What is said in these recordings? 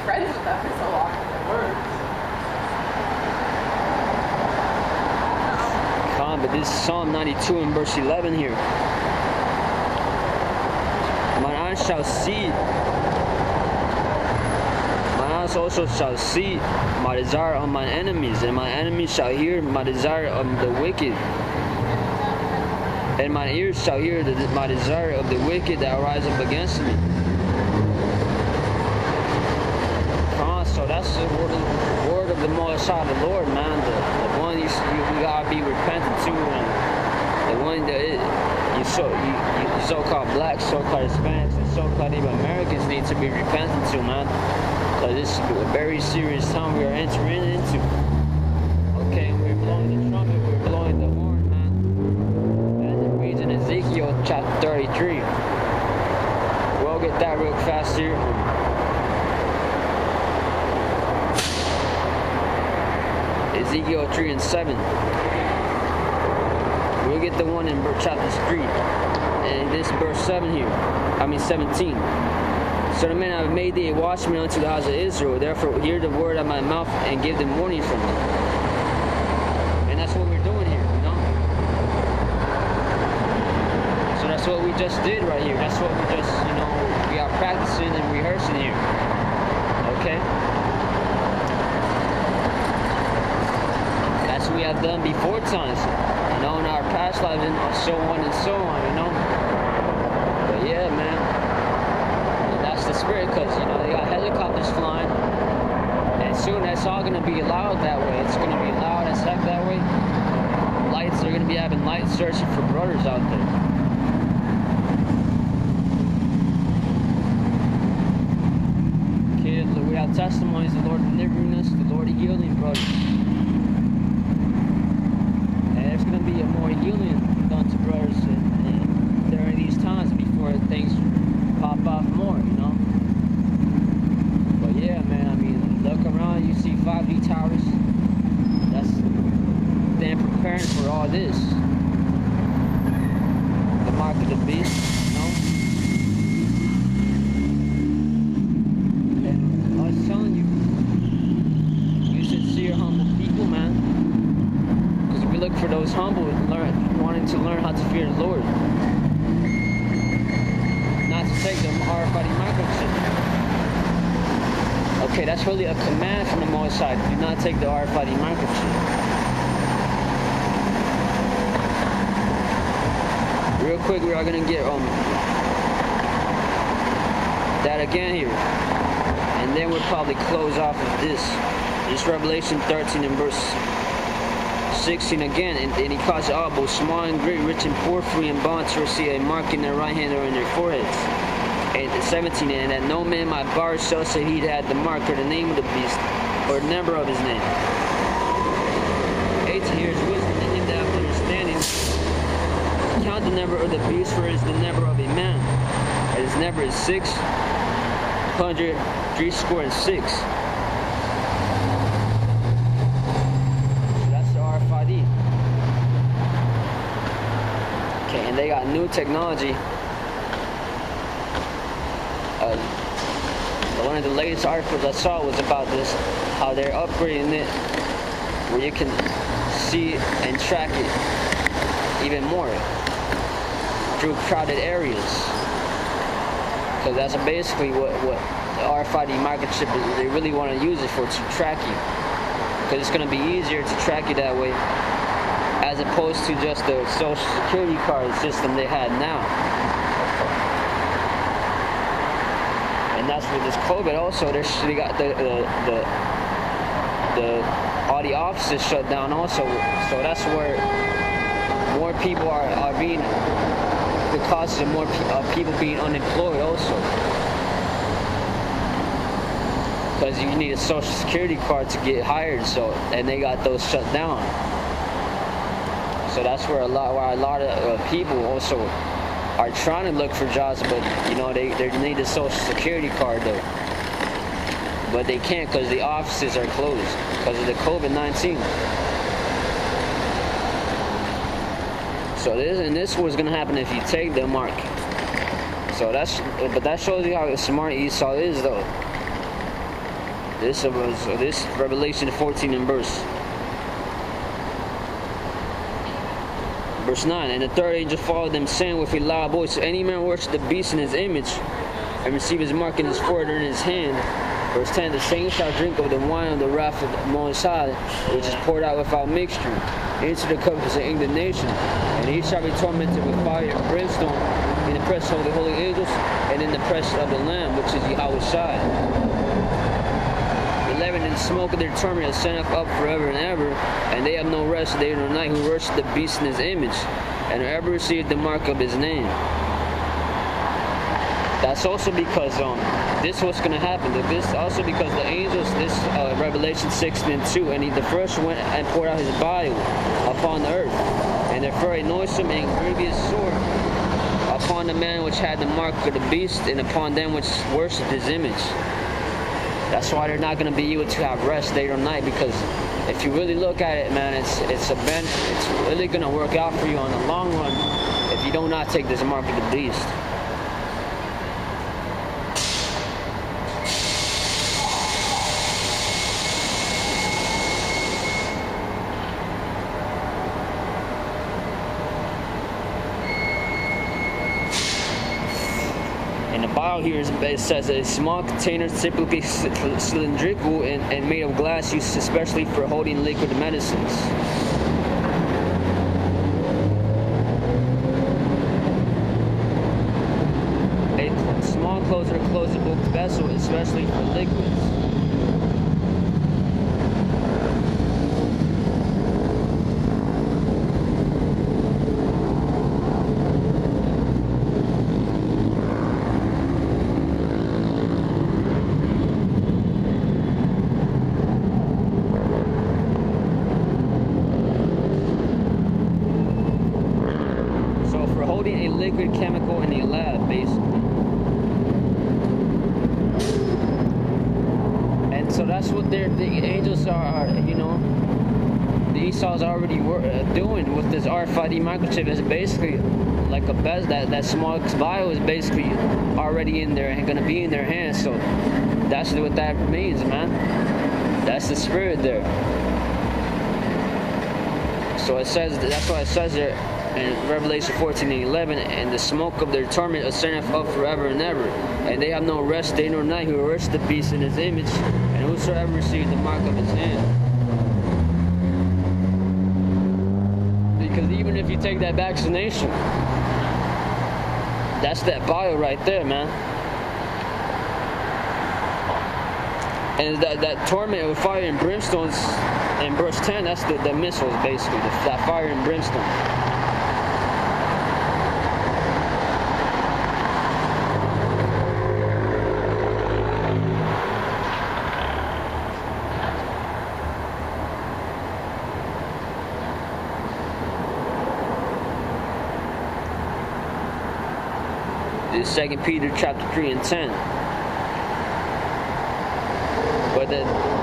friends with them for so long. It works. But this is Psalm 92 and verse 11 here. Mine eyes shall see. My eyes also shall see my desire of my enemies, and my enemies shall hear my desire of the wicked. And my ears shall hear my desire of the wicked that rise up against me. So that's the word of the Most High, the Lord, man. The one you gotta be repentant to, and the one that you so-called blacks, so-called Hispanics, and so-called even Americans need to be repentant to, man. Because this is a very serious time we are entering into. Okay, we're blowing the trumpet, we're blowing the horn, man. And it reads in Ezekiel chapter 33. We'll get that real fast here. Ezekiel 3 and 7. We'll get the one in chapter 3. And this verse 7 here. 17. So the man I have made thee a watchman unto the house of Israel. Therefore hear the word of my mouth and give them warning from me. And that's what we're doing here, you know? So that's what we just did right here. That's what we just, we are practicing and rehearsing here. Okay? That's what we have done before times, in our past lives and so on and so on, But yeah, man, and that's the spirit, because, they got helicopters flying, and soon that's all going to be allowed that way. It's going to be loud as heck that way. Lights, they're going to be having lights searching for brothers out there. Okay, we have testimonies, the Lord delivering us, the Lord healing brothers. There's going to be a more healing done to brothers during these times before things pop off more, But yeah, man, look around, you see 5G towers. That's them preparing for all this. The mark of the beast, And I was telling you sincere, humble people, man. We look for those humble and wanting to learn how to fear the Lord. Not to take the RFID microchip. Okay, that's really a command from the Most High. Do not take the RFID microchip. Real quick, we are going to get that again here. And then we'll probably close off with this. This Revelation 13 and verse 16 again, and he caused all, both small and great, rich and poor, free and bond, to receive a mark in their right hand or in their foreheads. And 17, and that no man might bar shall say he had the mark or the name of the beast or the number of his name. 18, here is wisdom in him that hath understanding. Count the number of the beast, for it is the number of a man, and his number is 666. Okay, and they got new technology. One of the latest articles I saw was about this, how they're upgrading it, where you can see and track it even more through crowded areas. Because that's basically what the RFID microchip is. They really want to use it for, to track you. Because it's going to be easier to track you that way, as opposed to just the social security card system they had now. And that's with this COVID also, they got all the offices shut down also. So that's where more people are being, the causes of more people being unemployed also. Because you need a social security card to get hired, and they got those shut down. So that's where a lot of people also are trying to look for jobs, but they need a social security card though. But they can't because the offices are closed because of the COVID-19. So this was gonna happen if you take the mark. So that shows you how smart Esau is though. This Revelation 14 and verse 9. And the third angel followed them, saying with a loud voice, any man worship the beast in his image, and receive his mark in his forehead or in his hand. Verse 10, the same shall drink of the wine of the wrath of the Most High, which is poured out without mixture, into the cup of his indignation. And he shall be tormented with fire and brimstone in the presence of the holy angels, and in the presence of the Lamb, which is Yahweh Shai. 11, and the smoke of their torment ascendeth up forever and ever, and they have no rest day nor night who worship the beast in his image, and who ever received the mark of his name. That's also because this what's going to happen. This also because the angels, this Revelation 16 and 2, and the first went and poured out his bile upon the earth, and therefore a noisome and grievous sword upon the man which had the mark of the beast, and upon them which worshipped his image. That's why they're not going to be able to have rest day or night, because if you really look at it, man, it's really going to work out for you on the long run if you do not take this mark of the beast. Here it says a small container, typically cylindrical and made of glass, used especially for holding liquid medicines. A small closed or closable vessel, especially for liquids. Liquid chemical in the lab, basically. And so that's what the angels are, the Esau's already doing with this RFID microchip. Is basically like a best that small vial is basically already in there and going to be in their hands. So that's what that means, man. That's the spirit there. So it says, that's why it says there in Revelation 14 and 11, and the smoke of their torment ascendeth up forever and ever, and they have no rest day nor night who worship the beast in his image, and whosoever received the mark of his hand. Because even if you take that vaccination, that's that bio right there, man. And that torment with fire and brimstones in verse 10, that's the missiles, basically, that fire and brimstone. This is 2 Peter chapter 3 and 10.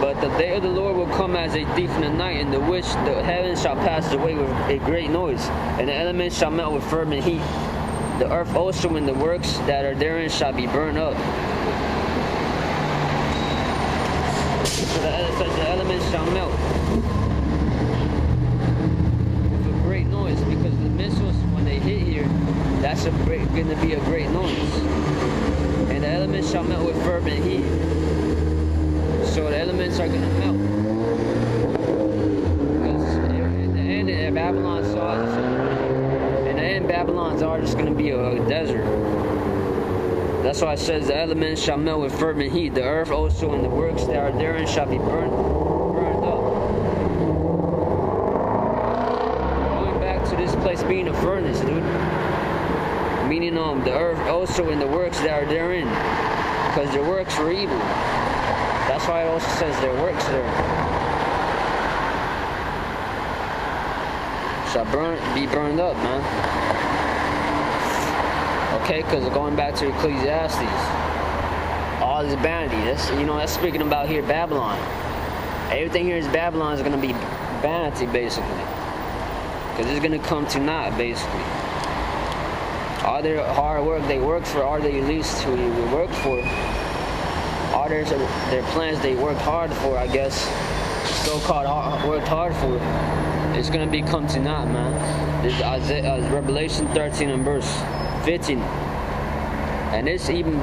But the day of the Lord will come as a thief in the night, in the which the heavens shall pass away with a great noise, and the elements shall melt with fervent heat. The earth also and the works that are therein shall be burned up. So the elements shall melt with a great noise, because the missiles, when they hit here, that's going to be a great noise. And the elements shall melt with fervent heat. So the elements are going to melt. Because in the end, Babylon's are just going to be a desert. That's why it says the elements shall melt with fervent heat. The earth also and the works that are therein shall be burned up. Going back to this place being a furnace, dude. Meaning the earth also and the works that are therein. Because their works were evil. That's why it also says their works there shall be burned up, man. Okay, because going back to Ecclesiastes, all this vanity. That's speaking about here Babylon. Everything here is Babylon is going to be vanity, basically. Because it's going to come to naught, basically. All their hard work they worked for, all the elites who they worked for, all their plans they worked hard for, I guess, so-called worked hard for, it's gonna be come to naught, man. This is Revelation 13 and verse 15, and it's even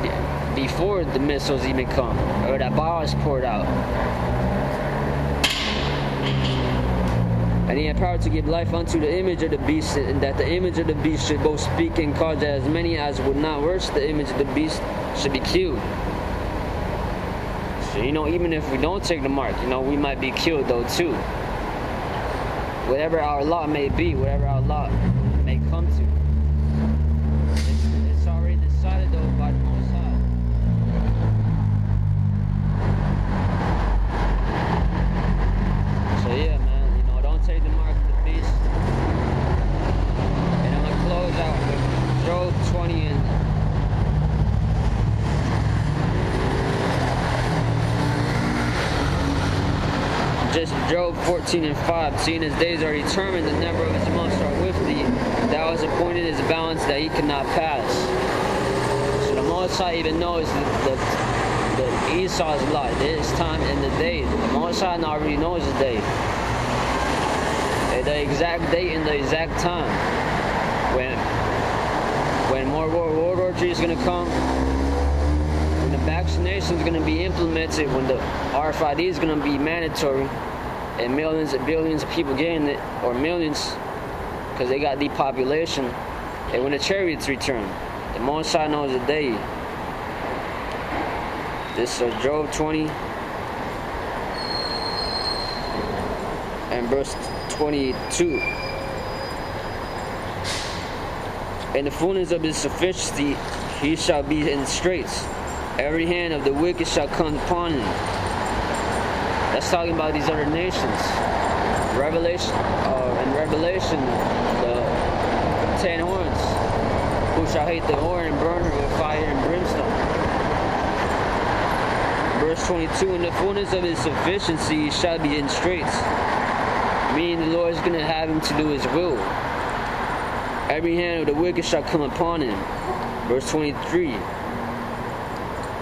before the missiles even come or that ball is poured out. And he had power to give life unto the image of the beast, and that the image of the beast should both speak and cause that as many as would not worship the image of the beast should be killed. So, even if we don't take the mark, we might be killed though too. Whatever our lot may be, whatever our lot may come to. It's already decided though by the Most High. So yeah, man. Take the mark of the beast. And I'm gonna close out with Job 20 and just Job 14 and 5. Seeing his days are determined, the number of his months are with thee. Thou hast appointed his balance that he cannot pass. So the Most High even knows the Esau's lot, his time and the day. The Most High already knows the day. The exact date and the exact time when World War III is going to come, when the vaccination is going to be implemented, when the RFID is going to be mandatory, and millions and billions of people getting it, or millions, because they got depopulation, and when the chariots return, the Most High knows the day. This is Job 20 and verse 22. In the fullness of his sufficiency he shall be in straits. Every hand of the wicked shall come upon him. That's talking about these other nations. In Revelation, the 10 horns. Who shall hate the horn and burn her with fire and brimstone. Verse 22. In the fullness of his sufficiency he shall be in straits. Meaning the Lord is going to have him to do his will. Every hand of the wicked shall come upon him. Verse 23.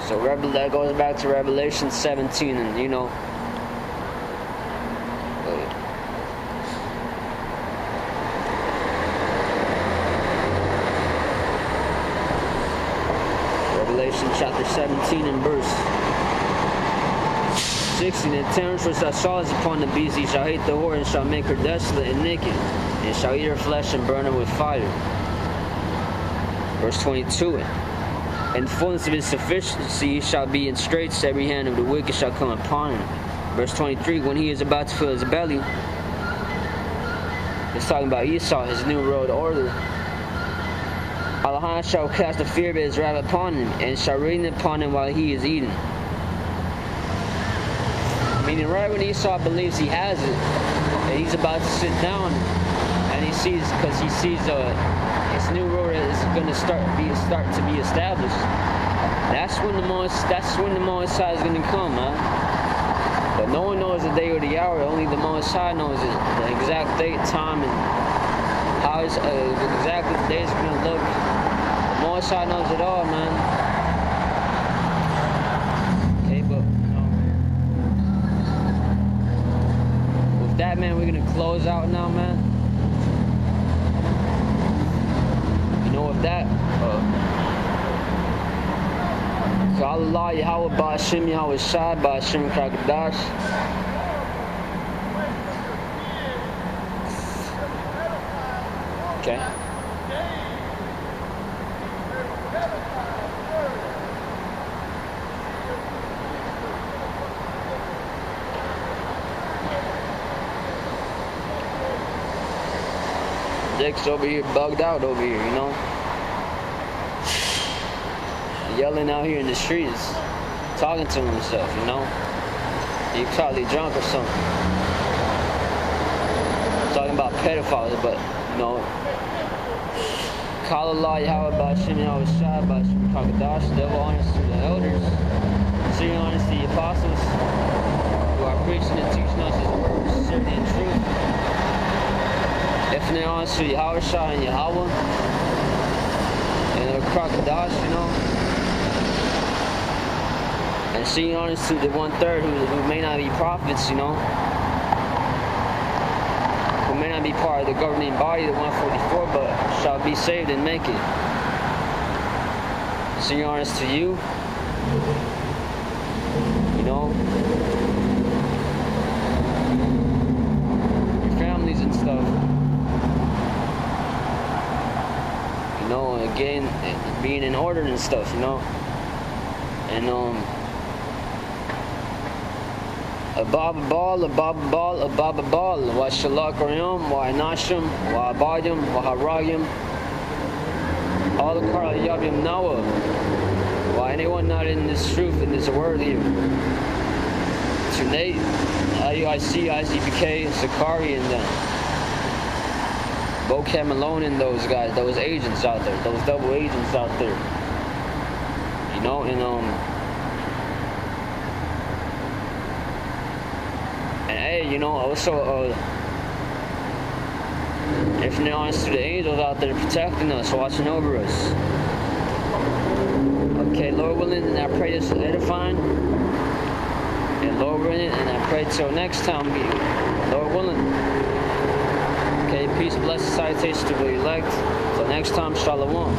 So that goes back to Revelation 17, and Revelation chapter 17 and verse 16. And terrors which thou sawest upon the beast, he shall hate the whore, and shall make her desolate and naked, and shall eat her flesh and burn her with fire. Verse 22. In the fullness of his sufficiency he shall be in straits, every hand of the wicked shall come upon him. Verse 23. When he is about to fill his belly, it's talking about Esau, his new world order. Allah shall cast the fear of his wrath upon him, and shall rain upon him while he is eating. Meaning right when Esau believes he has it, and he's about to sit down, and he sees his new world is going to start to be established. That's when the Most High is going to come, man. But no one knows the day or the hour. Only the Most High knows it, the exact date, time, and how exactly the day is going to look. The Most High knows it all, man. That, man, we're gonna close out now, man. With that, Allah Yahweh Ba'ashim Yahweh Shai Ba'ashim Krakadash. Okay. Dick's over here bugged out over here, yelling out here in the streets, talking to himself, He's probably drunk or something. Talking about pedophiles, but, Call Allah Yahweh Ba'ashim Yahweh Shai Ba'ashim Krakadash. Double honors to the elders. Sincere honors to the apostles who are preaching and teaching us His word, sincerity and truth. Infinite honors to Yahweh Shai and Yahweh and the Krakadash, And seeing honest to the 1/3 who may not be prophets, you know, who may not be part of the governing body, the 144, but shall be saved and make it. Seeing honest to you, you know, your families and stuff. You know, again, being in order and stuff, you know. And Ababal, wa Shalakarim, wa Anashim, wa Abadim, wa Haragim, all the Kar Yabim Nawa, why anyone not in this truth, in this word here. To Nate, IUIC, ICPK, Zakari, and them. Bocam Malone and those guys, those agents out there, those double agents out there. You know, and hey, you know, also, if you're honest to the angels out there protecting us, watching over us. Okay, Lord willing, and I pray this is edifying. And Lord willing, and I pray till next time, Lord willing. Okay, peace, blessed, salutations to the elect. Till next time, shalom.